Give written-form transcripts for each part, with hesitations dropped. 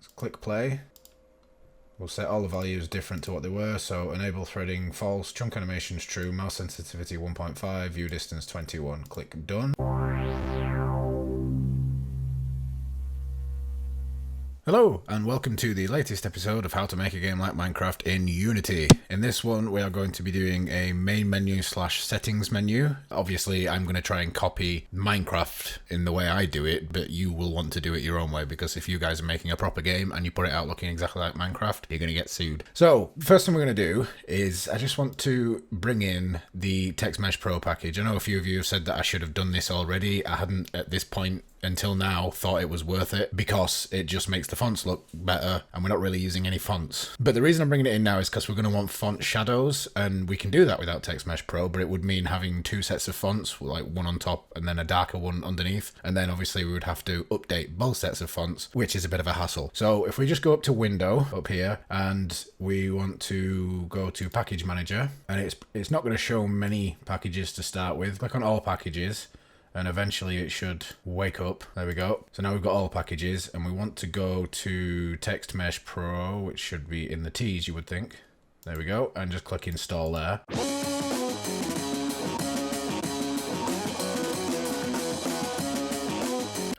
Let's click play. We'll set all the values different to what they were. So enable threading false, chunk animations true, mouse sensitivity 1.5, view distance 21. Click done. Hello and welcome to the latest episode of how to make a game like Minecraft in Unity. In this one we are going to be doing a main menu / settings menu. Obviously I'm going to try and copy Minecraft in the way I do it, but you will want to do it your own way, because if you guys are making a proper game and you put it out looking exactly like Minecraft, you're going to get sued. So first thing we're going to do is I just want to bring in the Text Mesh Pro package. I know a few of you have said that I should have done this already. I hadn't at this point until now thought it was worth it because it just makes the fonts look better and we're not really using any fonts. But the reason I'm bringing it in now is because we're going to want font shadows, and we can do that without Text Mesh Pro, but it would mean having two sets of fonts, like one on top and then a darker one underneath, and then obviously we would have to update both sets of fonts, which is a bit of a hassle. So if we just go up to Window up here and we want to go to Package Manager, and it's not going to show many packages to start with. Click on All Packages, and eventually it should wake up. There we go. So now we've got all packages, and we want to go to Text Mesh Pro, which should be in the T's, you would think. There we go, and just click install there.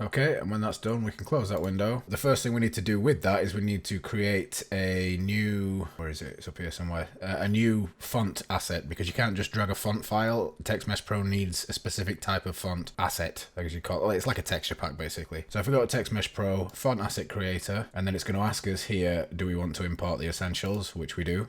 Okay, and when that's done, we can close that window. The first thing we need to do with that is we need to create a new, where is it? It's up here somewhere. A new font asset, because you can't just drag a font file. Text Mesh Pro needs a specific type of font asset, as you call it. It's like a texture pack, basically. So if we go to Text Mesh Pro, font asset creator, and then it's going to ask us here, do we want to import the essentials, which we do.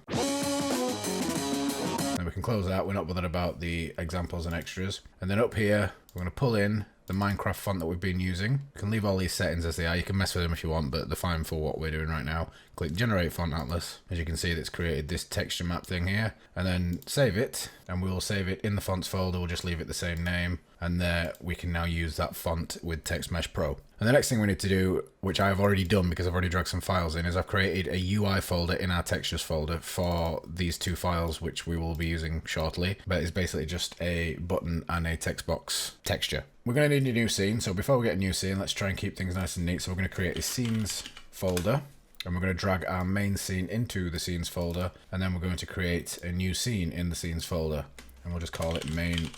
Then we can close that. We're not bothered about the examples and extras. And then up here, we're going to pull in the Minecraft font that we've been using. You can leave all these settings as they are. You can mess with them if you want, but they're fine for what we're doing right now. Click Generate Font Atlas. As you can see, that's created this texture map thing here. And then save it, and we will save it in the fonts folder. We'll just leave it the same name. And there we can now use that font with Text Mesh Pro. And the next thing we need to do, which I've already done because I've already dragged some files in, is I've created a UI folder in our textures folder for these two files, which we will be using shortly. But it's basically just a button and a text box texture. We're going to need a new scene. So before we get a new scene, let's try and keep things nice and neat. So we're going to create a scenes folder, and we're going to drag our main scene into the scenes folder. And then we're going to create a new scene in the scenes folder, and we'll just call it main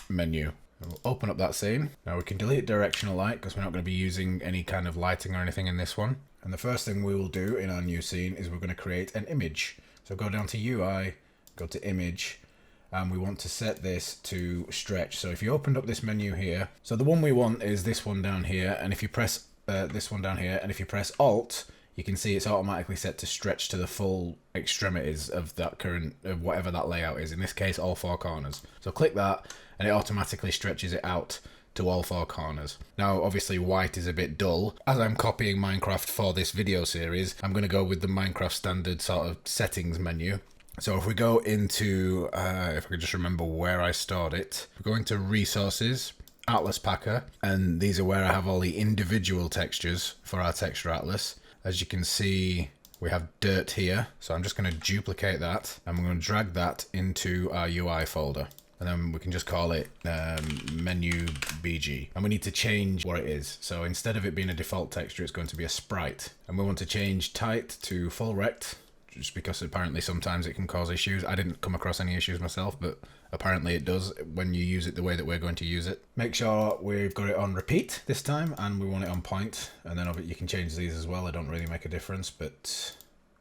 menu. We'll open up that scene. Now we can delete directional light because we're not going to be using any kind of lighting or anything in this one. And the first thing we will do in our new scene is we're going to create an image. So go down to UI, go to image, and we want to set this to stretch. So if you opened up this menu here, so the one we want is this one down here, and if you press this one down here, and if you press Alt, you can see it's automatically set to stretch to the full extremities of that of whatever that layout is. In this case, all four corners. So click that, and it automatically stretches it out to all four corners. Now, obviously white is a bit dull. As I'm copying Minecraft for this video series, I'm going to go with the Minecraft standard sort of settings menu. So if we go into, if I could just remember where I stored it, we go into Resources, Atlas Packer, and these are where I have all the individual textures for our texture atlas. As you can see, we have dirt here, so I'm just going to duplicate that, and we're going to drag that into our UI folder. And then we can just call it menu BG. And we need to change what it is. So instead of it being a default texture, it's going to be a sprite. And we want to change tight to full rect, just because apparently sometimes it can cause issues. I didn't come across any issues myself, but apparently it does when you use it the way that we're going to use it. Make sure we've got it on repeat this time, and we want it on point. And then you can change these as well. They don't really make a difference, but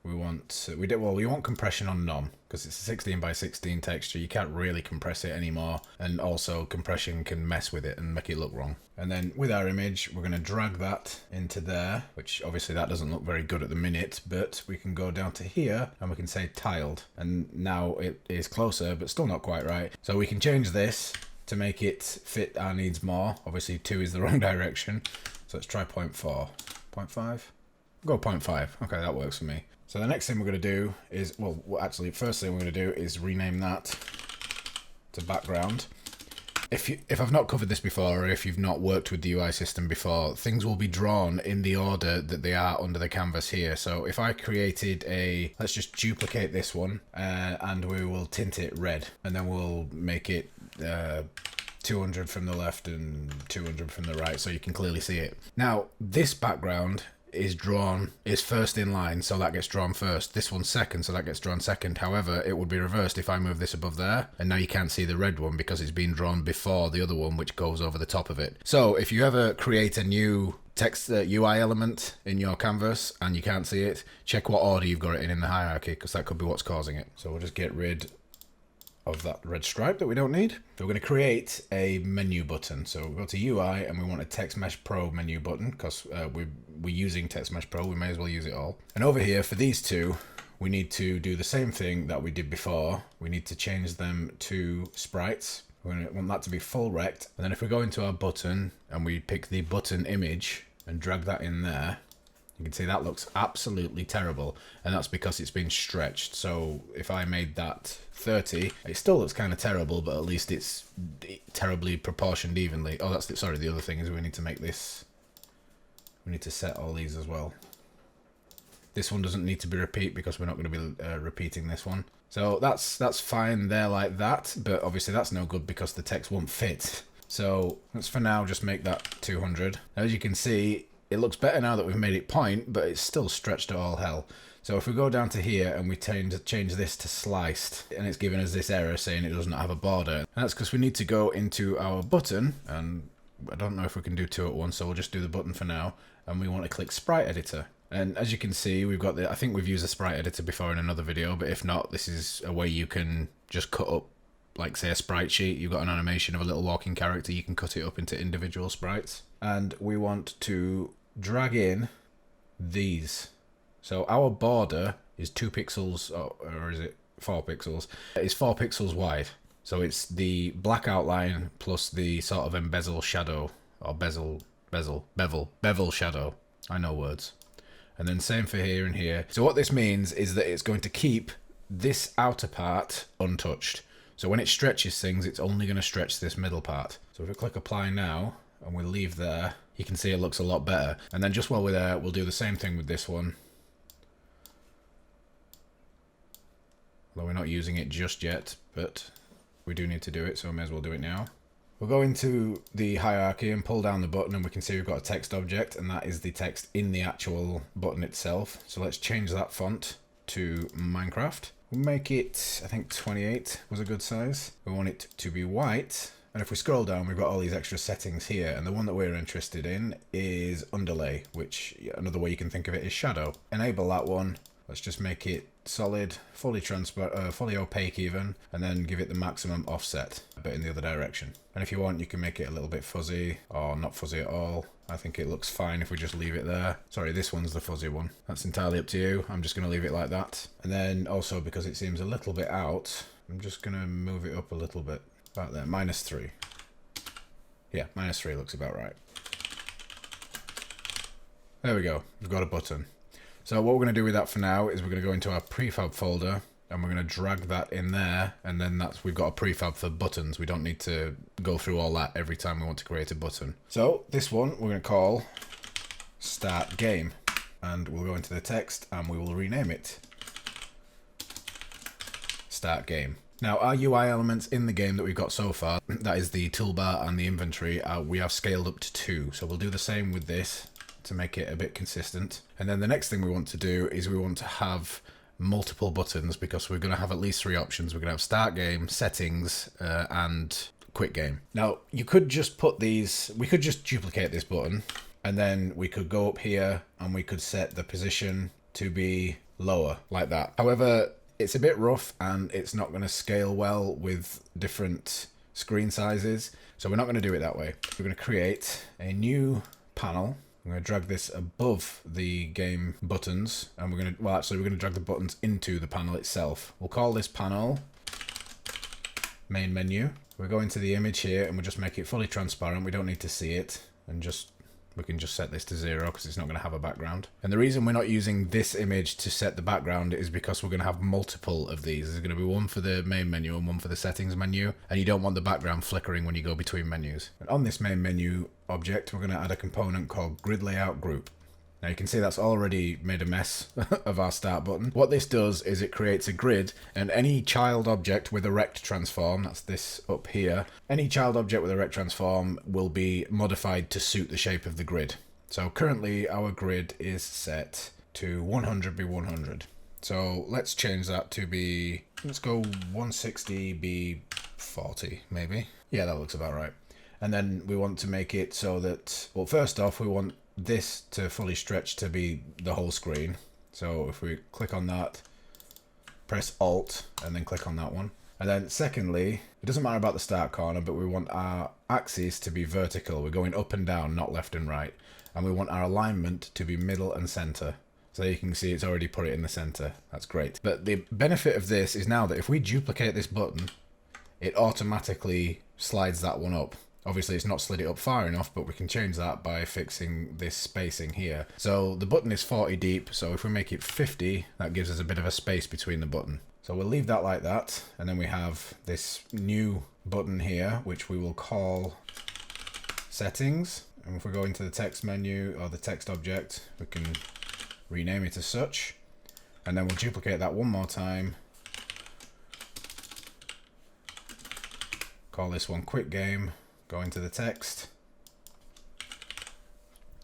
we want compression on none, because it's a 16 by 16 texture. You can't really compress it anymore, and also compression can mess with it and make it look wrong. And then with our image, we're going to drag that into there, which obviously that doesn't look very good at the minute, but we can go down to here and we can say tiled, and now it is closer, but still not quite right. So we can change this to make it fit our needs more. Obviously 2 is the wrong direction, so let's try 0.4. 0.5? Go 0.5. Okay, that works for me. So the next thing we're going to do is, well, actually, first thing we're going to do is rename that to background. If I've not covered this before, or if you've not worked with the UI system before, things will be drawn in the order that they are under the canvas here. So if I created let's just duplicate this one, and we will tint it red, and then we'll make it 200 from the left and 200 from the right, so you can clearly see it. Now, this background is first in line, so that gets drawn first. This one's second, so that gets drawn second. However, it would be reversed if I move this above there, and now you can't see the red one because it's been drawn before the other one, which goes over the top of it. So if you ever create a new text UI element in your canvas and you can't see it, check what order you've got it in the hierarchy, because that could be what's causing it. So we'll just get rid of that red stripe that we don't need. So we're going to create a menu button. So we'll go to UI and we want a Text Mesh Pro menu button, because we're using Text Mesh Pro, we may as well use it all. And over here for these two, we need to do the same thing that we did before. We need to change them to sprites. We're going to want that to be full rect. And then if we go into our button and we pick the button image and drag that in there, you can see that looks absolutely terrible, and that's because it's been stretched. So if I made that 30, it still looks kind of terrible, but at least it's terribly proportioned evenly. Oh, that's sorry, the other thing is we need to make this, we need to set all these as well. This one doesn't need to be repeat because we're not going to be repeating this one. So that's fine there like that, but obviously that's no good because the text won't fit. So let's for now just make that 200. As you can see, it looks better now that we've made it point, but it's still stretched to all hell. So if we go down to here and we change this to sliced, and it's giving us this error saying it does not have a border. And that's because we need to go into our button, and I don't know if we can do two at once, so we'll just do the button for now. And we want to click Sprite Editor. And as you can see, we've got I think we've used a Sprite Editor before in another video, but if not, this is a way you can just cut up, like say a sprite sheet. You've got an animation of a little walking character, you can cut it up into individual sprites. And we want to drag in these. So our border is 2 pixels, or is it 4 pixels? It's 4 pixels wide. So it's the black outline plus the sort of embezzle shadow, or bevel shadow. I know words. And then same for here and here. So what this means is that it's going to keep this outer part untouched. So when it stretches things, it's only going to stretch this middle part. So if we click apply now and we leave there, you can see it looks a lot better. And then just while we're there, we'll do the same thing with this one. Although we're not using it just yet, but we do need to do it, so we may as well do it now. We'll go into the hierarchy and pull down the button, and we can see we've got a text object, and that is the text in the actual button itself. So let's change that font to Minecraft. We'll make it, I think 28 was a good size. We want it to be white. And if we scroll down, we've got all these extra settings here, and the one that we're interested in is underlay, which another way you can think of it is shadow. Enable that one. Let's just make it solid, fully transparent, fully opaque even, and then give it the maximum offset, but in the other direction. And if you want, you can make it a little bit fuzzy, or not fuzzy at all. I think it looks fine if we just leave it there. Sorry, this one's the fuzzy one. That's entirely up to you. I'm just going to leave it like that. And then also, because it seems a little bit out, I'm just going to move it up a little bit. About there, -3. Yeah, -3 looks about right. There we go, we've got a button. So what we're going to do with that for now is we're going to go into our prefab folder and we're going to drag that in there, and then we've got a prefab for buttons. We don't need to go through all that every time we want to create a button. So this one we're going to call Start Game, and we'll go into the text and we will rename it Start Game. Now, our UI elements in the game that we've got so far, that is the toolbar and the inventory, we have scaled up to 2. So we'll do the same with this to make it a bit consistent. And then the next thing we want to do is we want to have multiple buttons, because we're going to have at least 3 options. We're going to have Start Game, Settings, and Quick Game. Now, you could just put these, we could just duplicate this button, and then we could go up here and we could set the position to be lower, like that. However, it's a bit rough and it's not going to scale well with different screen sizes, so we're not going to do it that way. We're going to create a new panel. I'm going to drag this above the game buttons, and we're going to, well, actually we're going to drag the buttons into the panel itself. We'll call this panel Main Menu. We'll go into the image here and we'll just make it fully transparent. We don't need to see it, and we can just set this to 0 because it's not going to have a background. And the reason we're not using this image to set the background is because we're going to have multiple of these. There's going to be one for the main menu and one for the settings menu, and you don't want the background flickering when you go between menus. And on this main menu object, we're going to add a component called Grid Layout Group. Now you can see that's already made a mess of our start button. What this does is it creates a grid, and any child object with a rect transform, that's this up here, any child object with a rect transform will be modified to suit the shape of the grid. So currently our grid is set to 100 by 100. So let's change that to be, let's go 160 by 40 maybe. Yeah, that looks about right. And then we want to make it so that, well, first off, we want this to fully stretch to be the whole screen. So if we click on that, press Alt, and then click on that one. And then secondly, it doesn't matter about the start corner, but we want our axis to be vertical. We're going up and down, not left and right. And we want our alignment to be middle and center. So you can see it's already put it in the center. That's great. But the benefit of this is now that if we duplicate this button, it automatically slides that one up. Obviously it's not slid it up far enough, but we can change that by fixing this spacing here. So the button is 40 deep, so if we make it 50, that gives us a bit of a space between the button. So we'll leave that like that, and then we have this new button here, which we will call settings. And if we go into the text menu or the text object, we can rename it as such. And then we'll duplicate that one more time. Call this one quick game. Go into the text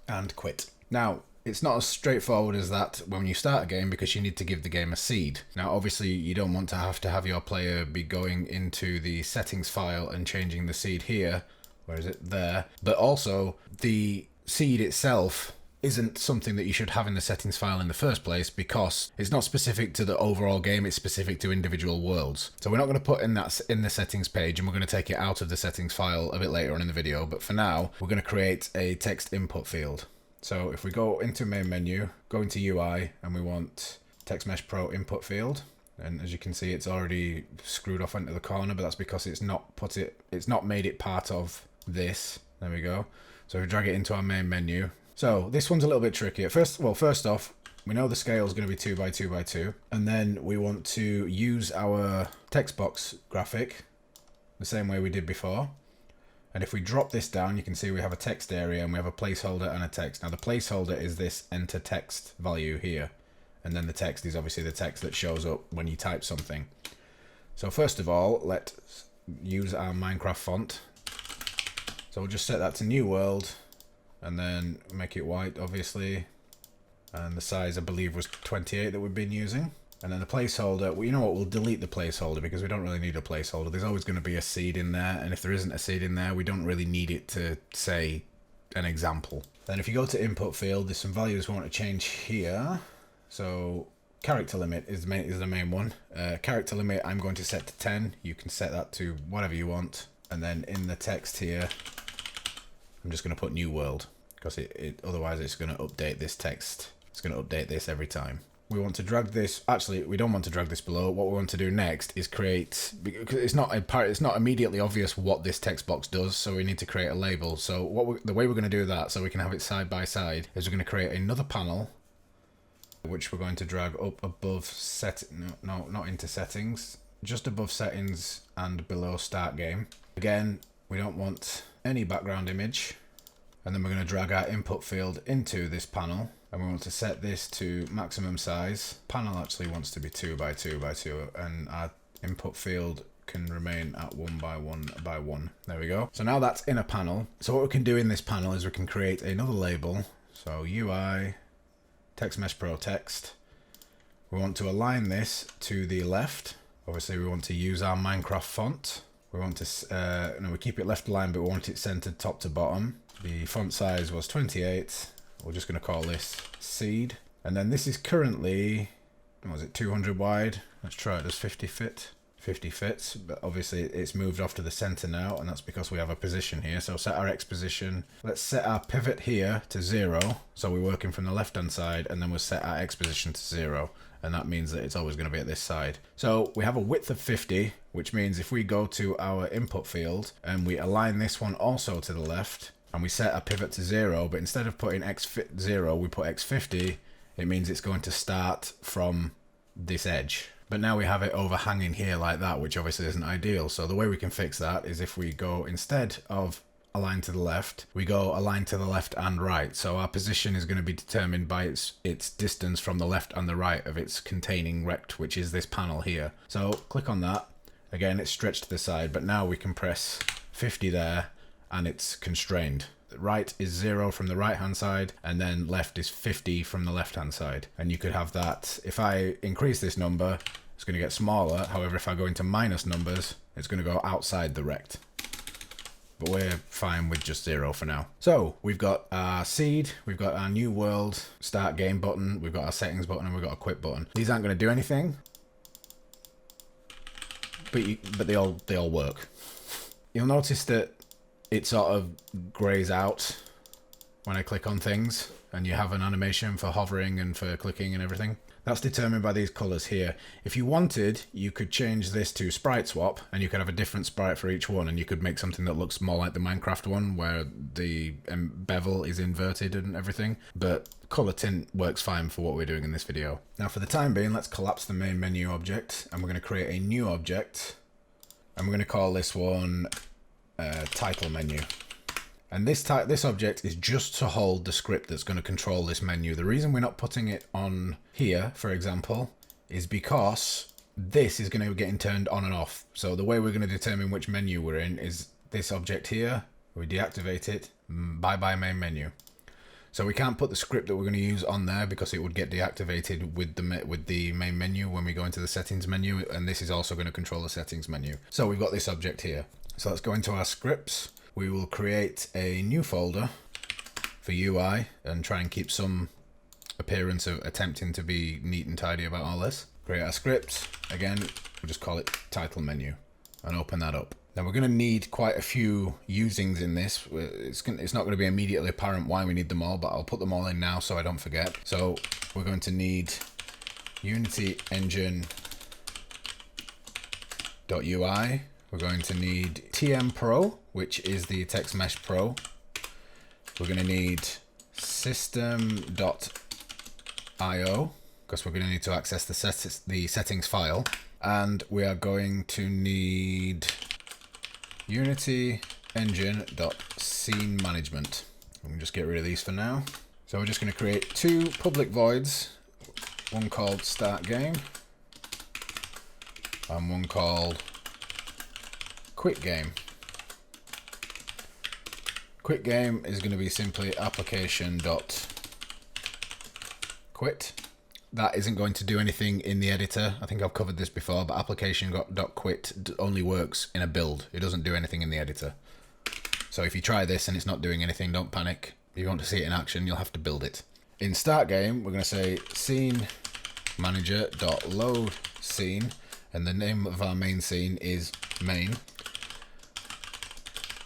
and quit. Now, it's not as straightforward as that when you start a game, because you need to give the game a seed. Now, obviously, you don't want to have your player be going into the settings file and changing the seed here. Where is it? There. But also, the seed itself isn't something that you should have in the settings file in the first place, because it's not specific to the overall game, it's specific to individual worlds. So we're not going to put in that in the settings page, and we're going to take it out of the settings file a bit later on in the video, but for now we're going to create a text input field. So if we go into main menu, go into UI, and we want Text Mesh Pro input field, and as you can see it's already screwed off into the corner, but that's because it's not made it part of this. There we go. So if we drag it into our main menu. So this one's a little bit tricky. First off, we know the scale is going to be 2 by 2 by 2, and then we want to use our text box graphic the same way we did before. And if we drop this down, you can see we have a text area and we have a placeholder and a text. Now the placeholder is this enter text value here, and then the text is obviously the text that shows up when you type something. So first of all, let's use our Minecraft font. So we'll just set that to New World, and then make it white, obviously, and the size I believe was 28 that we've been using. And then the placeholder, well, you know what, we'll delete the placeholder because we don't really need a placeholder. There's always going to be a seed in there, and if there isn't a seed in there, we don't really need it to say an example. Then if you go to input field, there's some values we want to change here. So character limit is the main one. Character limit I'm going to set to 10. You can set that to whatever you want. And then in the text here, I'm just going to put New World, because otherwise it's going to update this text. It's going to update this every time. We want to drag this. Actually, we don't want to drag this below. What we want to do next is create, because it's not immediately obvious what this text box does, so we need to create a label. So the way we're going to do that, so we can have it side by side, is we're going to create another panel, which we're going to drag up above not into settings, just above settings and below start game. Again, we don't want any background image, and then we're going to drag our input field into this panel, and we want to set this to maximum size. Panel actually wants to be 2 by 2 by 2, and our input field can remain at 1 by 1 by 1. There we go. So now that's in a panel. So what we can do in this panel is we can create another label. So UI Text Mesh Pro text. We want to align this to the left. Obviously we want to use our Minecraft font. We want to, we keep it left aligned, but we want it centered top to bottom. The font size was 28. We're just going to call this seed. And then this is currently, what was it, 200 wide. Let's try it as 50 fit. 50 fits, but obviously it's moved off to the center now, and that's because we have a position here. So set our X position. Let's set our pivot here to 0. So we're working from the left hand side, and then we'll set our X position to 0. And that means that it's always going to be at this side. So we have a width of 50, which means if we go to our input field and we align this one also to the left, and we set a pivot to 0, but instead of putting X0, we put X50, it means it's going to start from this edge. But now we have it overhanging here like that, which obviously isn't ideal. So the way we can fix that is if we go, instead of align to the left, we go align to the left and right. So our position is going to be determined by its distance from the left and the right of its containing rect, which is this panel here. So click on that. Again, it's stretched to the side, but now we can press 50 there, and it's constrained. right is 0 from the right hand side, and then left is 50 from the left hand side. And you could have that, if I increase this number, it's going to get smaller. However, if I go into minus numbers, it's going to go outside the rect. But we're fine with just 0 for now. So we've got our seed, we've got our new world start game button, we've got our settings button, and we've got a quit button. These aren't going to do anything, but they all work. You'll notice that it sort of grays out when I click on things, and you have an animation for hovering and for clicking and everything. That's determined by these colors here. If you wanted, you could change this to sprite swap, and you could have a different sprite for each one, and you could make something that looks more like the Minecraft one, where the bevel is inverted and everything. But color tint works fine for what we're doing in this video. Now for the time being, let's collapse the main menu object, and we're going to create a new object, and we're going to call this one title menu. And this object is just to hold the script that's going to control this menu. The reason we're not putting it on here, for example, is because this is going to be getting turned on and off. So the way we're going to determine which menu we're in is this object here. We deactivate it, bye-bye main menu. So we can't put the script that we're going to use on there because it would get deactivated with the main menu when we go into the settings menu, and this is also going to control the settings menu. So we've got this object here. So let's go into our scripts. We will create a new folder for UI and try and keep some appearance of attempting to be neat and tidy about all this. Create our script. Again, we'll just call it title menu and open that up. Now we're going to need quite a few usings in this. It's not going to be immediately apparent why we need them all, but I'll put them all in now so I don't forget. So we're going to need Unity Engine .ui. We're going to need TM Pro, which is the Text Mesh Pro. We're going to need system.io because we're going to need to access the settings file. And we are going to need Unity Engine.scene management. We can just get rid of these for now. So we're just going to create two public voids, one called start game and one called quit game. Quit game is going to be simply application.quit. That isn't going to do anything in the editor. I think I've covered this before, but application.quit only works in a build. It doesn't do anything in the editor. So if you try this and it's not doing anything, don't panic. If you want to see it in action, you'll have to build it. In start game, we're going to say scene manager.load scene, and the name of our main scene is main.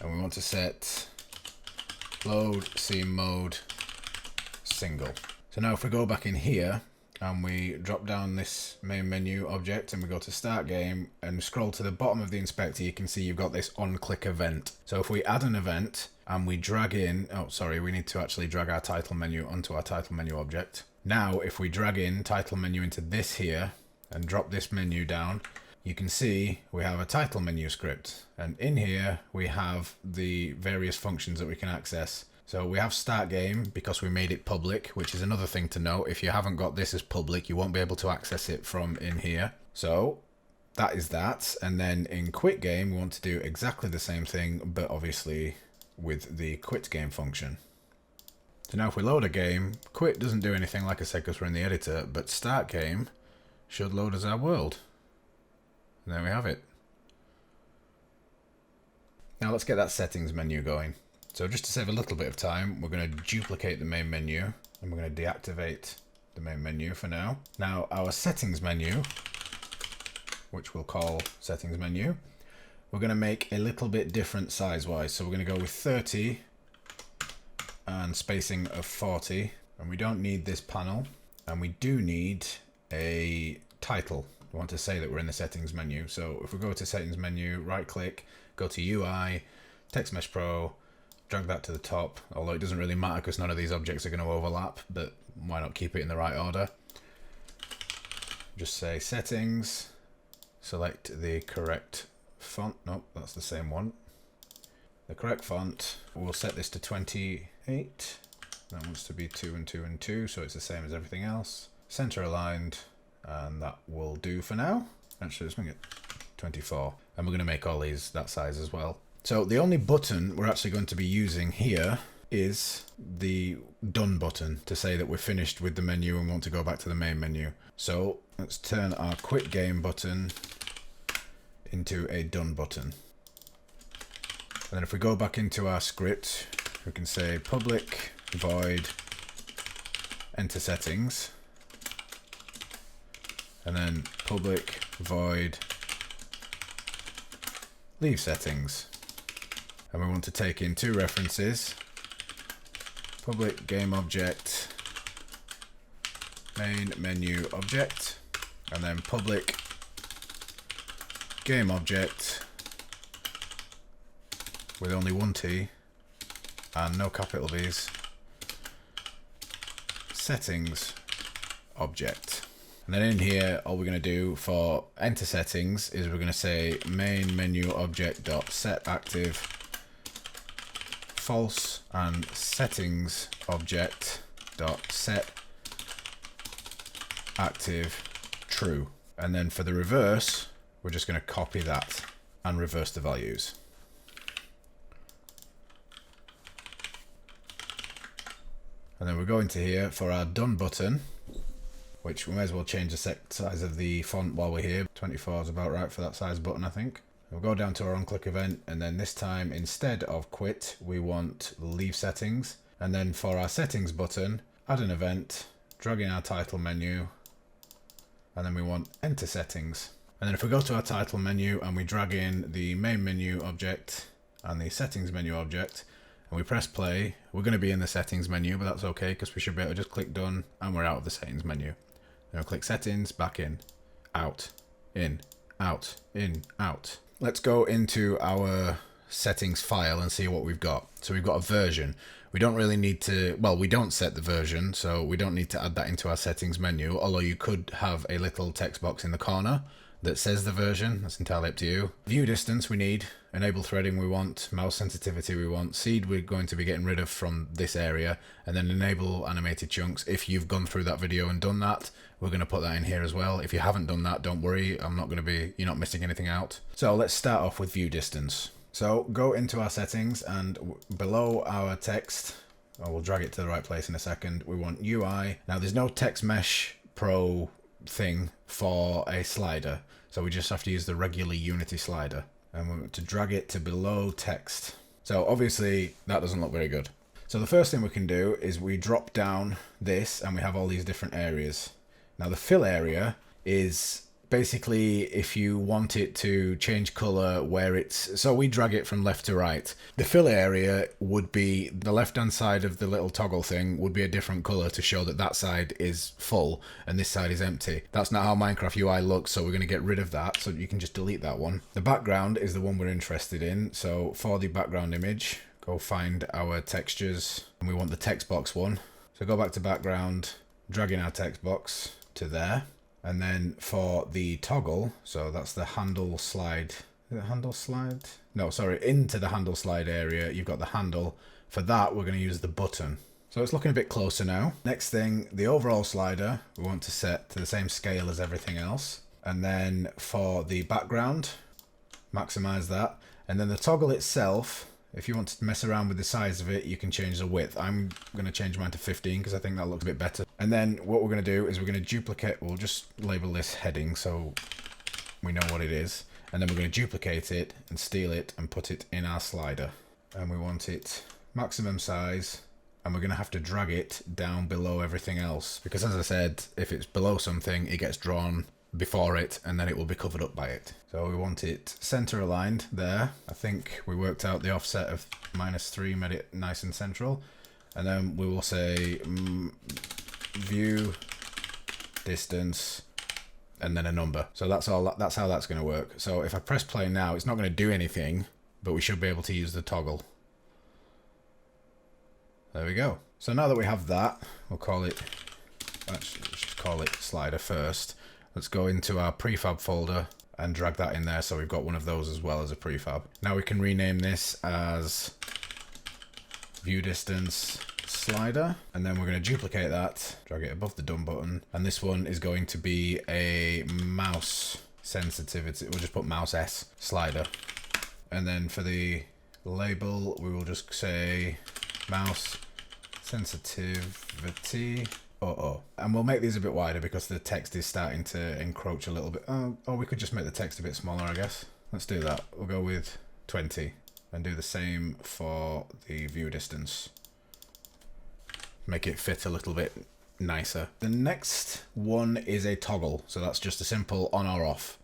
And we want to set load scene mode single. So now if we go back in here and we drop down this main menu object and we go to start game and scroll to the bottom of the inspector, you can see you've got this on click event. So if we add an event and we drag in, we need to actually drag our title menu onto our title menu object. Now if we drag in title menu into this here and drop this menu down, you can see we have a title menu script, and in here we have the various functions that we can access. So we have start game because we made it public, which is another thing to note. If you haven't got this as public, you won't be able to access it from in here. So that is that. And then in quit game, we want to do exactly the same thing, but obviously with the quit game function. So now if we load a game, quit doesn't do anything, like I said, because we're in the editor, but start game should load as our world. And there we have it. Now let's get that settings menu going. So just to save a little bit of time, we're going to duplicate the main menu and we're going to deactivate the main menu for now. Now our settings menu, which we'll call settings menu, we're going to make a little bit different size-wise. So we're going to go with 30 and spacing of 40. And we don't need this panel. And we do need a title. We want to say that we're in the settings menu. So if we go to settings menu, right click, go to UI, Text Mesh Pro, drag that to the top, although it doesn't really matter because none of these objects are going to overlap, but why not keep it in the right order? Just say settings, select the correct font. Nope, that's the same one. The correct font, we'll set this to 28. That wants to be 2 and 2 and 2, so it's the same as everything else. Center aligned. And that will do for now. Actually, let's make it 24. And we're going to make all these that size as well. So the only button we're actually going to be using here is the done button to say that we're finished with the menu and want to go back to the main menu. So let's turn our quit game button into a done button. And then if we go back into our script, we can say public void enter settings, and then public void leave settings. And we want to take in two references, public game object main menu object, and then public game object with only one T and no capital B's, settings object. And then in here, all we're going to do for enter settings is we're going to say main menu object dot set active false and settings object dot set active true. And then for the reverse, we're just going to copy that and reverse the values. And then we're going to here for our done button, which we may as well change the size of the font while we're here. 24 is about right for that size button, I think. We'll go down to our on-click event, and then this time, instead of quit, we want leave settings. And then for our settings button, add an event, drag in our title menu, and then we want enter settings. And then if we go to our title menu and we drag in the main menu object and the settings menu object, and we press play, we're going to be in the settings menu, but that's okay because we should be able to just click done and we're out of the settings menu. Then we'll click settings, back in, out, in, out, in, out. Let's go into our settings file and see what we've got. So we've got a version. We don't really need to, well, we don't set the version, so we don't need to add that into our settings menu, although you could have a little text box in the corner that says the version. That's entirely up to you. View distance we need, enable threading we want, mouse sensitivity we want, seed we're going to be getting rid of from this area, and then enable animated chunks. If you've gone through that video and done that, we're going to put that in here as well. If you haven't done that, don't worry, you're not missing anything out. So let's start off with view distance. So go into our settings, and below our text, we'll drag it to the right place in a second, we want UI. Now there's no text mesh pro thing for a slider, so we just have to use the regular Unity slider, and we want to drag it to below text. So obviously that doesn't look very good. So the first thing we can do is we drop down this and we have all these different areas. Now the fill area is basically if you want it to change color where it's, so we drag it from left to right. The fill area would be the left hand side of the little toggle thing would be a different color to show that that side is full and this side is empty. That's not how Minecraft UI looks, so we're going to get rid of that, so you can just delete that one. The background is the one we're interested in, so for the background image, go find our textures, and we want the text box one. So go back to background, drag in our text box to there. And then for the toggle, so that's the handle slide. Is it handle slide? No, sorry, into the handle slide area, you've got the handle. For that, we're going to use the button. So it's looking a bit closer now. Next thing, the overall slider, we want to set to the same scale as everything else. And then for the background, maximize that. And then the toggle itself, if you want to mess around with the size of it, you can change the width. I'm going to change mine to 15 because I think that looks a bit better. And then what we're going to do is we're going to duplicate, we'll just label this heading so we know what it is. And then we're going to duplicate it and steal it and put it in our slider. And we want it maximum size. And we're going to have to drag it down below everything else. Because as I said, if it's below something, it gets drawn before it and then it will be covered up by it. So we want it center aligned there. I think we worked out the offset of -3, made it nice and central. And then we will say view distance and then a number. So that's all. That's how that's going to work. So if I press play now, it's not going to do anything, but we should be able to use the toggle. There we go. So now that we have that, we'll call it, let's just call it slider first. Let's go into our prefab folder and drag that in there, so we've got one of those as well as a prefab. Now we can rename this as view distance slider, and then we're going to duplicate that, drag it above the done button, and this one is going to be a mouse sensitivity. We'll just put mouse S slider, and then for the label we will just say mouse sensitivity. And we'll make these a bit wider because the text is starting to encroach a little bit. Or we could just make the text a bit smaller, I guess. Let's do that. We'll go with 20 and do the same for the view distance. Make it fit a little bit nicer. The next one is a toggle. So that's just a simple on or off.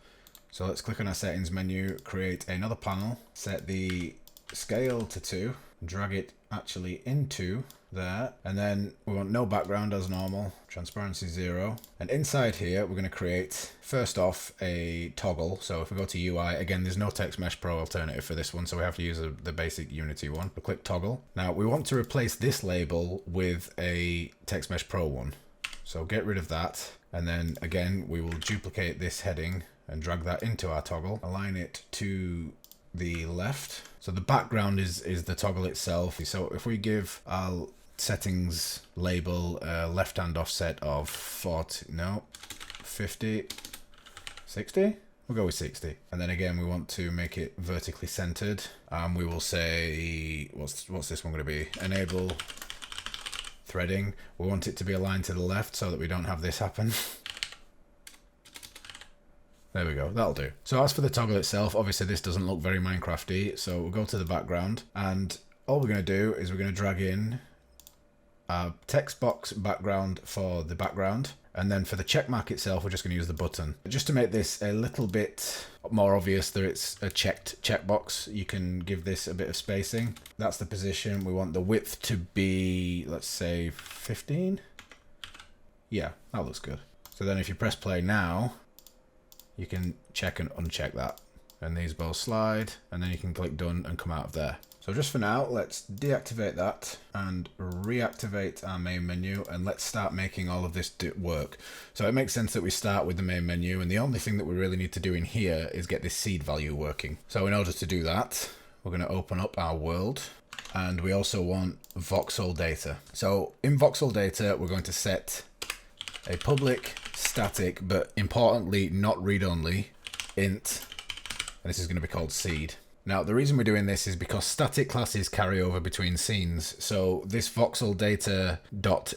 So let's click on our settings menu, create another panel, set the scale to 2, drag it actually into there, and then we want no background as normal, transparency 0, and inside here we're going to create first off a toggle. So if we go to UI, again there's no Text Mesh Pro alternative for this one, so we have to use the basic Unity one. We'll click toggle. Now we want to replace this label with a Text Mesh Pro one, so get rid of that, and then again we will duplicate this heading and drag that into our toggle, align it to the left. So the background is the toggle itself. So if we give our settings label a left-hand offset of 50, 60? We'll go with 60. And then again, we want to make it vertically centered. We will say, what's this one going to be? Enable threading. We want it to be aligned to the left so that we don't have this happen. There we go, that'll do. So as for the toggle itself, obviously this doesn't look very Minecraft-y, so we'll go to the background, and all we're going to do is we're going to drag in a text box background for the background, and then for the checkmark itself, we're just going to use the button. Just to make this a little bit more obvious that it's a checked checkbox, you can give this a bit of spacing. That's the position. We want the width to be, let's say, 15? Yeah, that looks good. So then if you press play now, you can check and uncheck that, and these both slide, and then you can click done and come out of there. So just for now, let's deactivate that and reactivate our main menu, and let's start making all of this work. So it makes sense that we start with the main menu, and the only thing that we really need to do in here is get this seed value working. So in order to do that, we're going to open up our world, and we also want voxel data. So in voxel data, we're going to set a public static, but importantly not read-only, int, and this is going to be called seed. Now the reason we're doing this is because static classes carry over between scenes, so this voxel data dot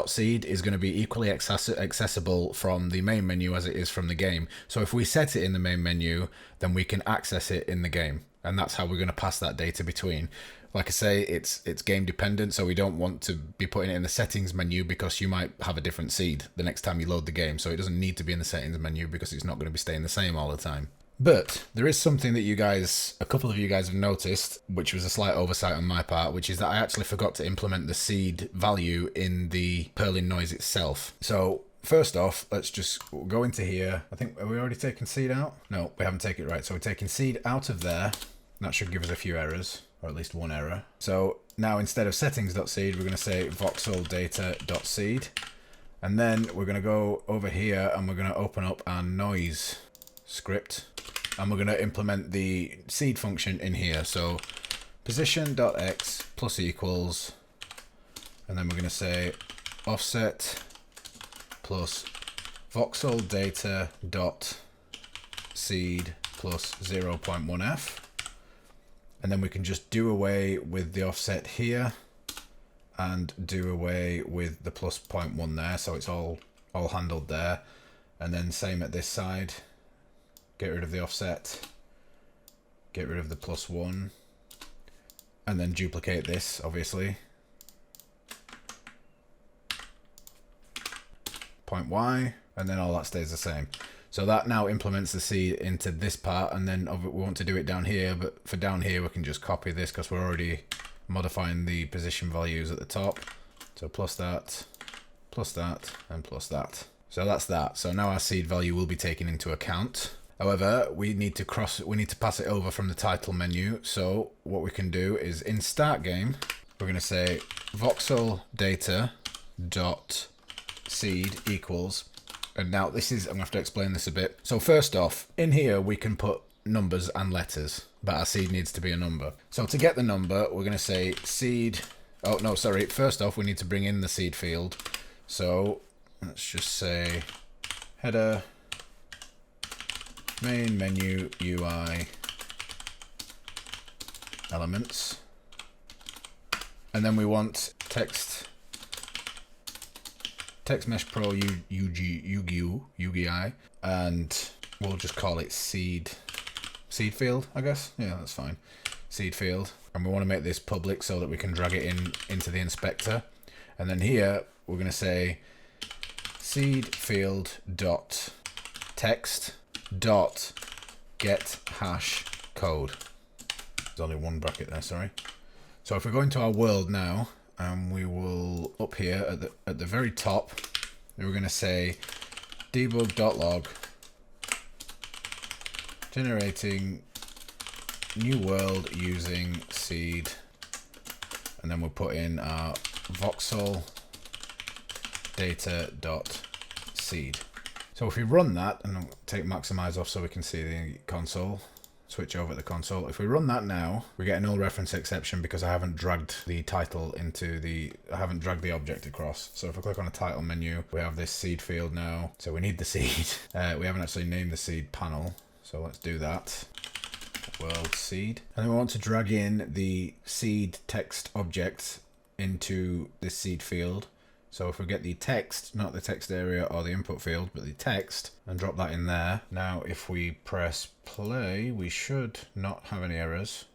seed is going to be equally accessible from the main menu as it is from the game. So if we set it in the main menu, then we can access it in the game, and that's how we're going to pass that data between. Like I say, it's game dependent, so we don't want to be putting it in the settings menu because you might have a different seed the next time you load the game. So it doesn't need to be in the settings menu because it's not going to be staying the same all the time. But there is something that a couple of you guys have noticed, which was a slight oversight on my part, which is that I actually forgot to implement the seed value in the Perlin noise itself. So first off, let's just go into here. I think, are we already taking seed out? No, we haven't taken it right. So we're taking seed out of there. That should give us a few errors, or at least one error. So now instead of settings.seed, we're going to say voxel data.seed. And then we're going to go over here and we're going to open up our noise script. And we're going to implement the seed function in here. So position.x plus equals, and then we're going to say offset plus voxel data dot seed plus 0.1f. And then we can just do away with the offset here and do away with the plus 0.1 there. So it's all handled there. And then same at this side. Get rid of the offset, get rid of the plus 1, and then duplicate this, obviously. Point Y, and then all that stays the same. So that now implements the seed into this part, and then we want to do it down here, but for down here we can just copy this because we're already modifying the position values at the top. So plus that, and plus that. So that's that. So now our seed value will be taken into account. However, we need to pass it over from the title menu. So what we can do is in start game, we're going to say voxel data dot seed equals, and now this is, I'm going to have to explain this a bit. So first off, in here we can put numbers and letters, but our seed needs to be a number. So to get the number, we're going to say seed, oh no, sorry, first off we need to bring in the seed field. So let's just say header main menu UI elements, And then we want text mesh pro UGI, and we'll just call it seed field, I guess. Yeah, that's fine. Seed field. And we want to make this public so that we can drag it into the inspector. And then here we're going to say seed field dot text dot get hash code. There's only one bracket there, sorry. So if we go into our world now, and we will up here at the very top, we're going to say debug.log generating new world using seed, and then we'll put in our voxel data.seed. So if we run that, and I'll take maximize off so we can see the console, switch over to the console. If we run that now, we get a null reference exception because I haven't dragged the title I haven't dragged the object across. So if I click on a title menu, we have this seed field now. So we need the seed. We haven't actually named the seed panel. So let's do that. World seed. And then we want to drag in the seed text object into this seed field. So if we get the text, not the text area or the input field, but the text, and drop that in there. Now if we press play, we should not have any errors.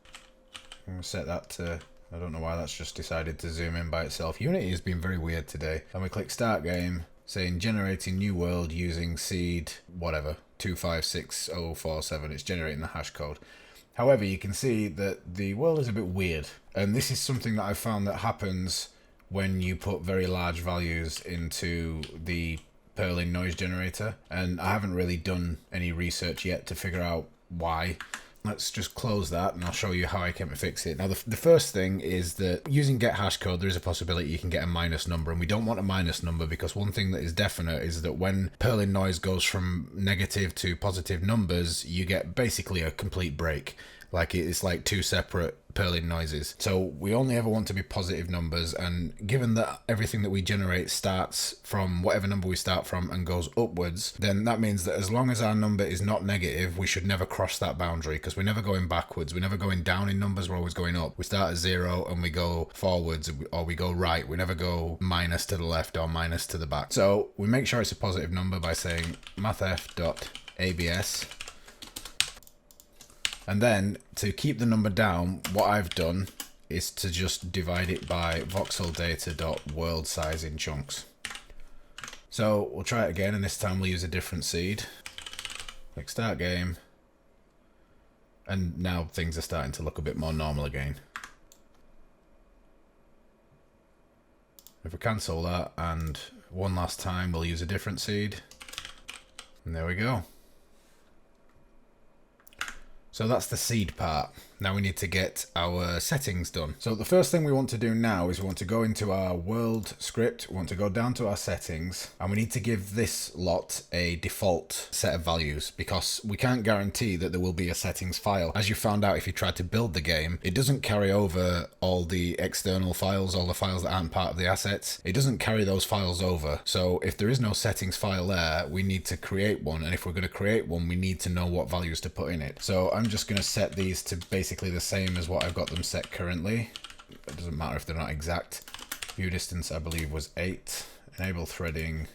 I'm going to set that to, I don't know why that's just decided to zoom in by itself. Unity has been very weird today. And we click start game, saying generating new world using seed, whatever, 256047. It's generating the hash code. However, you can see that the world is a bit weird. And this is something that I've found that happens when you put very large values into the Perlin noise generator, and I haven't really done any research yet to figure out why. Let's just close that and I'll show you how I came to fix it. Now the first thing is that using get hash code, there is a possibility you can get a minus number, and we don't want a minus number because one thing that is definite is that when Perlin noise goes from negative to positive numbers, you get basically a complete break. Like it's like two separate Perlin noises. So we only ever want to be positive numbers, and given that everything that we generate starts from whatever number we start from and goes upwards, then that means that as long as our number is not negative, we should never cross that boundary, because we're never going backwards, we're never going down in numbers, we're always going up. We start at 0 and we go forwards, or we go right. We never go minus to the left or minus to the back. So we make sure it's a positive number by saying mathf.abs. And then to keep the number down, what I've done is to just divide it by voxel data.world size in chunks. So we'll try it again, and this time we'll use a different seed. Click start game. And now things are starting to look a bit more normal again. If we cancel that, and one last time we'll use a different seed. And there we go. So that's the seed part. Now we need to get our settings done. So the first thing we want to do now is we want to go into our world script, we want to go down to our settings, and we need to give this lot a default set of values, because we can't guarantee that there will be a settings file. As you found out if you tried to build the game, it doesn't carry over all the external files, all the files that aren't part of the assets. It doesn't carry those files over. So if there is no settings file there, we need to create one, and if we're going to create one, we need to know what values to put in it. So I'm just going to set these to basically the same as what I've got them set currently. It doesn't matter if they're not exact. View distance I believe was 8. Enable threading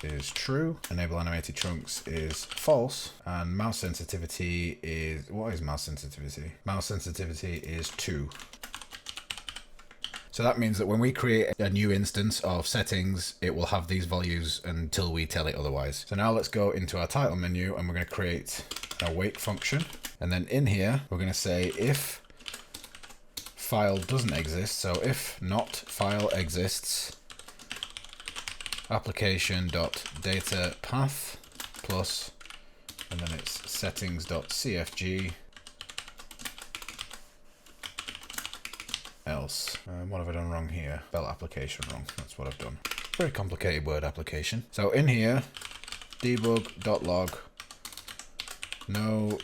is true. Enable animated chunks is false. And mouse sensitivity is... what is mouse sensitivity? Mouse sensitivity is 2. So that means that when we create a new instance of settings, it will have these values until we tell it otherwise. So now let's go into our title menu, and we're going to create a wait function. And then in here, we're going to say if file doesn't exist, so if not file exists, application.data path plus, and then it's settings.cfg else. What have I done wrong here? Spell application wrong. That's what I've done. Very complicated word application. So in here, debug.log, no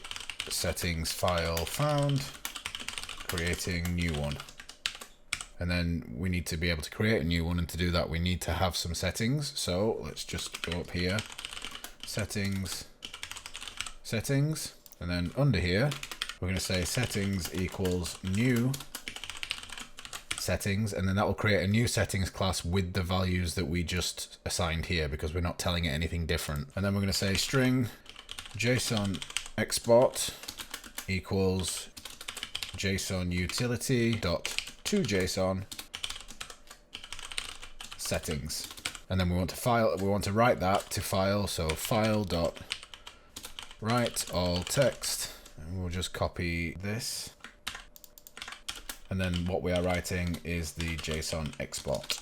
settings file found, creating new one. And then we need to be able to create a new one, and to do that we need to have some settings. So let's just go up here, settings, and then under here we're going to say settings equals new settings, and then that will create a new settings class with the values that we just assigned here, because we're not telling it anything different. And then we're going to say string JSON export equals JSON utility dot to JSON settings. And then we want to write that to file, so file dot write all text, and we'll just copy this. And then what we are writing is the JSON export.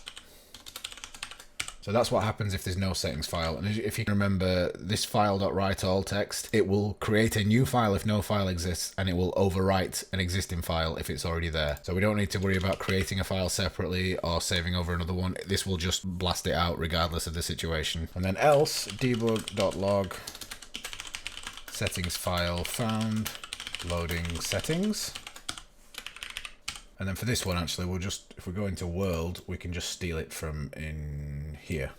So that's what happens if there's no settings file. And if you can remember, this file.write all text, it will create a new file if no file exists, and it will overwrite an existing file if it's already there. So we don't need to worry about creating a file separately or saving over another one. This will just blast it out regardless of the situation. And then else debug.log settings file found loading settings. And then for this one, actually, we'll just, if we go into world, we can just steal it from in here.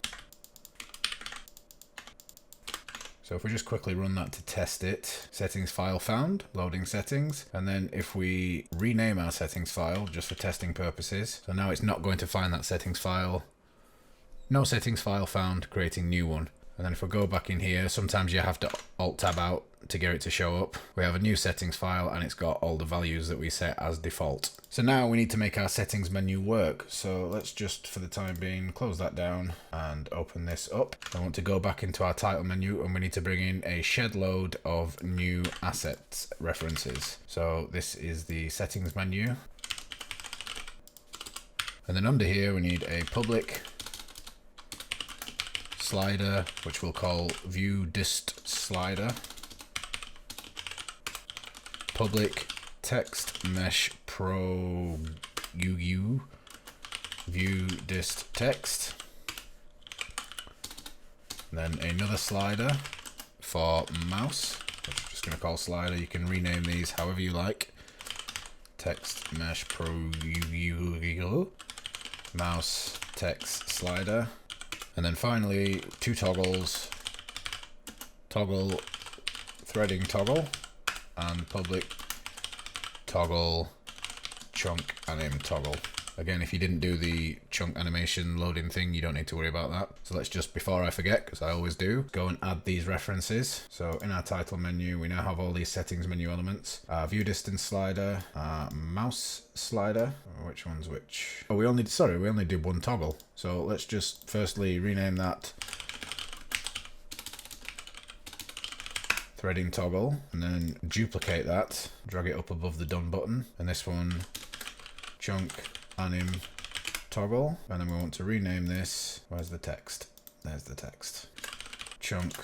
So if we just quickly run that to test it, settings file found, loading settings. And then if we rename our settings file just for testing purposes, so now it's not going to find that settings file. No settings file found, creating new one. And then if we go back in here, sometimes you have to Alt Tab out to get it to show up. We have a new settings file and it's got all the values that we set as default. So now we need to make our settings menu work. So let's just, for the time being, close that down and open this up. I want to go back into our title menu and we need to bring in a shed load of new assets references. So this is the settings menu. And then under here, we need a public slider, which we'll call view dist slider. Public text mesh pro view dist text. Then another slider for mouse, which I'm just going to call slider. You can rename these however you like. Text mesh pro mouse text slider. And then finally, two toggles, toggle threading toggle, and public toggle chunk anim toggle. Again, if you didn't do the chunk animation loading thing, you don't need to worry about that. So let's just, before I forget, because I always do, go and add these references. So in our title menu, we now have all these settings menu elements. View distance slider, mouse slider. Which one's which? Oh, we only did one toggle. So let's just firstly rename that threading toggle, and then duplicate that, drag it up above the done button, and this one chunk anim toggle, and then we want to rename this. Where's the text? There's the text. Chunk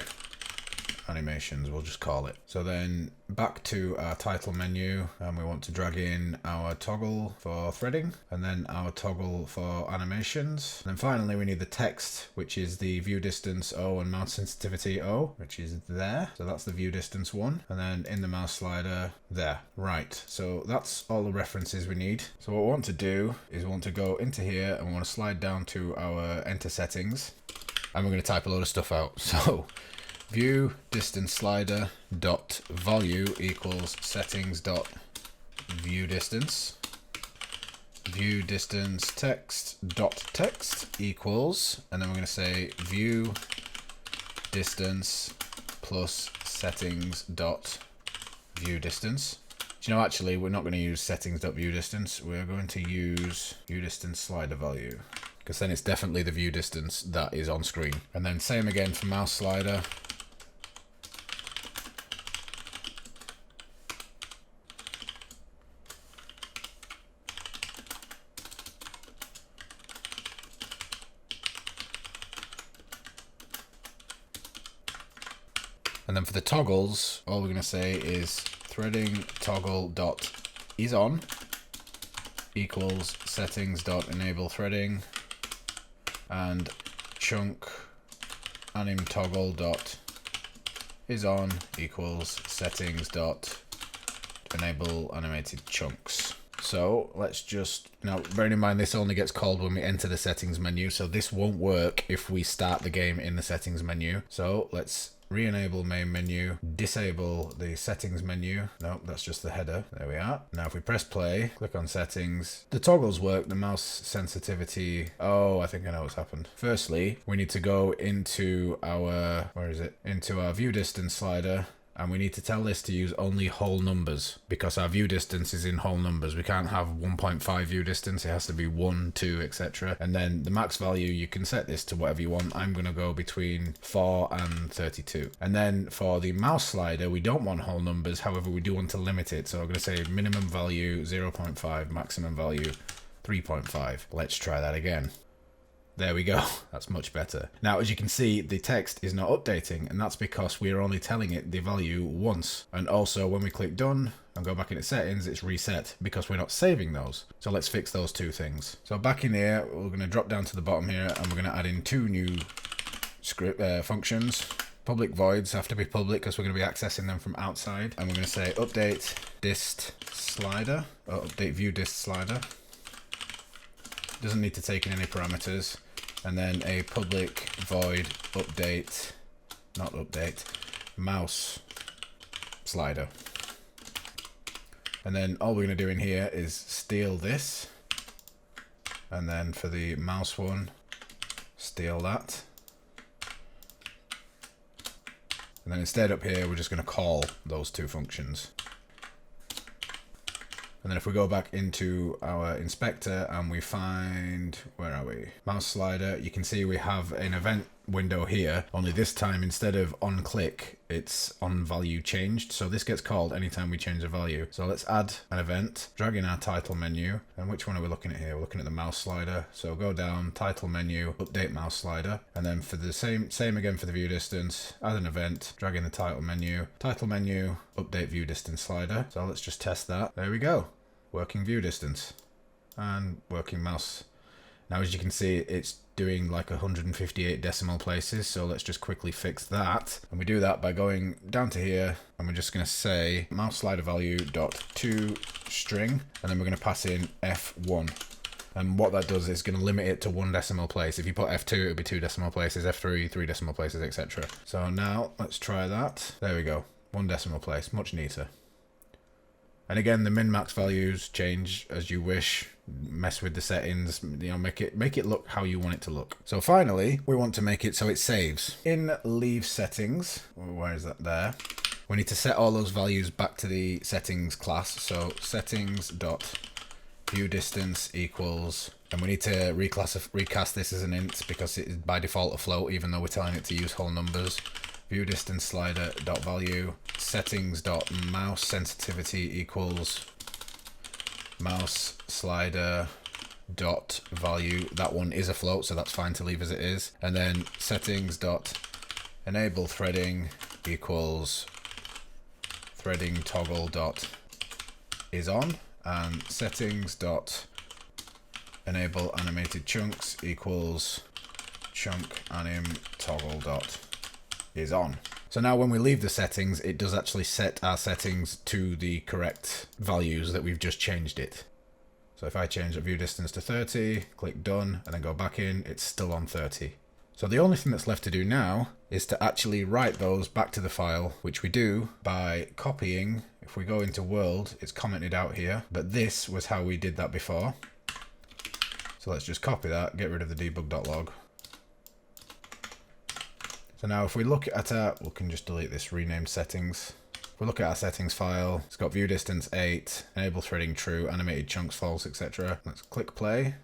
animations, we'll just call it. So then back to our title menu, and we want to drag in our toggle for threading, and then our toggle for animations. And then finally we need the text, which is the view distance O and mouse sensitivity O, which is there. So that's the view distance one, and then in the mouse slider there. Right, so that's all the references we need. So what we want to do is we want to go into here and we want to slide down to our enter settings, and we're going to type a load of stuff out. So view distance slider dot value equals settings dot view distance. View distance text dot text equals, and then we're going to say view distance plus settings dot view distance. Do you know, actually, we're not going to use settings dot view distance. We're going to use view distance slider value, because then it's definitely the view distance that is on screen. And then same again for mouse slider. And then for the toggles, all we're going to say is threading toggle dot is on equals settings dot enable threading, and chunk anim toggle dot is on equals settings dot enable animated chunks. So let's just, now bearing in mind this only gets called when we enter the settings menu, so this won't work if we start the game in the settings menu. So let's re-enable main menu, disable the settings menu. Nope, that's just the header. There we are. Now if we press play, click on settings, the toggles work, the mouse sensitivity. Oh, I think I know what's happened. Firstly, we need to go into our, where is it? Into our view distance slider. And we need to tell this to use only whole numbers because our view distance is in whole numbers. We can't have 1.5 view distance. It has to be 1, 2, etc. And then the max value, you can set this to whatever you want. I'm going to go between 4 and 32. And then for the mouse slider, we don't want whole numbers. However, we do want to limit it. So I'm going to say minimum value 0.5, maximum value 3.5. Let's try that again. There we go. That's much better. Now, as you can see, the text is not updating, and that's because we are only telling it the value once. And also, when we click done and go back into settings, it's reset because we're not saving those. So let's fix those two things. So back in here, we're going to drop down to the bottom here, and we're going to add in two new script functions. Public voids have to be public because we're going to be accessing them from outside. And we're going to say update dist slider, or update view dist slider. Doesn't need to take in any parameters. And then a public void update, not update, mouse slider. And then all we're going to do in here is steal this. And then for the mouse one, steal that. And then instead up here, we're just going to call those two functions. And then if we go back into our inspector and we find, where are we? Mouse slider, you can see we have an event window here, only this time instead of on click, it's on value changed. So this gets called anytime we change a value. So let's add an event, drag in our title menu. And which one are we looking at here? We're looking at the mouse slider. So go down, title menu, update mouse slider. And then for the same again for the view distance, add an event, drag in the title menu, update view distance slider. So let's just test that. There we go. Working view distance and working mouse. Now, as you can see, it's doing like 158 decimal places. So let's just quickly fix that. And we do that by going down to here and we're just going to say mouse slider value dot to string. And then we're going to pass in F1. And what that does is going to limit it to 1 decimal place. If you put F2, it would be 2 decimal places, F3, 3 decimal places, etc. So now let's try that. There we go. 1 decimal place, much neater. And again, the min-max values change as you wish. Mess with the settings, you know, make it look how you want it to look. So finally, we want to make it so it saves. In leave settings, where is that there? We need to set all those values back to the settings class. So settings dot view distance equals, and we need to recast this as an int because it is by default a float, even though we're telling it to use whole numbers. View distance slider dot value settings dot mouse sensitivity equals mouse slider dot value. That one is a float, so that's fine to leave as it is. And then settings dot enable threading equals threading toggle dot is on, and settings dot enable animated chunks equals chunk anim toggle dot is on. So now when we leave the settings, it does actually set our settings to the correct values that we've just changed it. So if I change the view distance to 30, click done, and then go back in, it's still on 30. So the only thing that's left to do now is to actually write those back to the file, which we do by copying. If we go into world, it's commented out here, but this was how we did that before. So let's just copy that, get rid of the debug.log. So now if we look at our, we can just delete this renamed settings. If we look at our settings file, it's got view distance 8, enable threading true, animated chunks false, etc. Let's click play.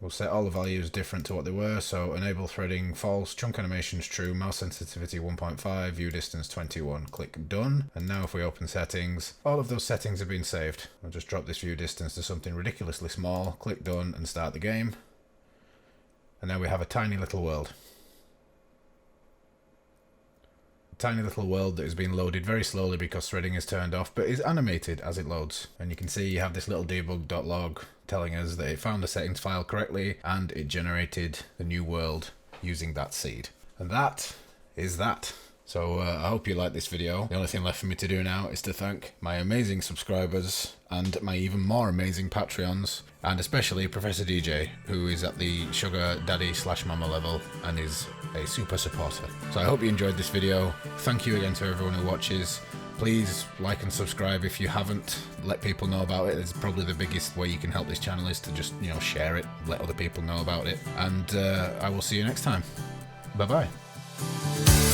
We'll set all the values different to what they were. So enable threading false, chunk animations true, mouse sensitivity 1.5, view distance 21. Click done. And now if we open settings, all of those settings have been saved. I'll just drop this view distance to something ridiculously small, click done and start the game. And now we have a tiny little world. Tiny little world that is being loaded very slowly because threading is turned off, but is animated as it loads. And you can see you have this little debug.log telling us that it found the settings file correctly and it generated the new world using that seed. And that is that. So I hope you liked this video. The only thing left for me to do now is to thank my amazing subscribers and my even more amazing Patreons, and especially Professor DJ, who is at the sugar daddy / mama level and is a super supporter. So I hope you enjoyed this video. Thank you again to everyone who watches. Please like and subscribe if you haven't. Let people know about it. It's probably the biggest way you can help this channel, is to just, share it, let other people know about it. And I will see you next time. Bye bye.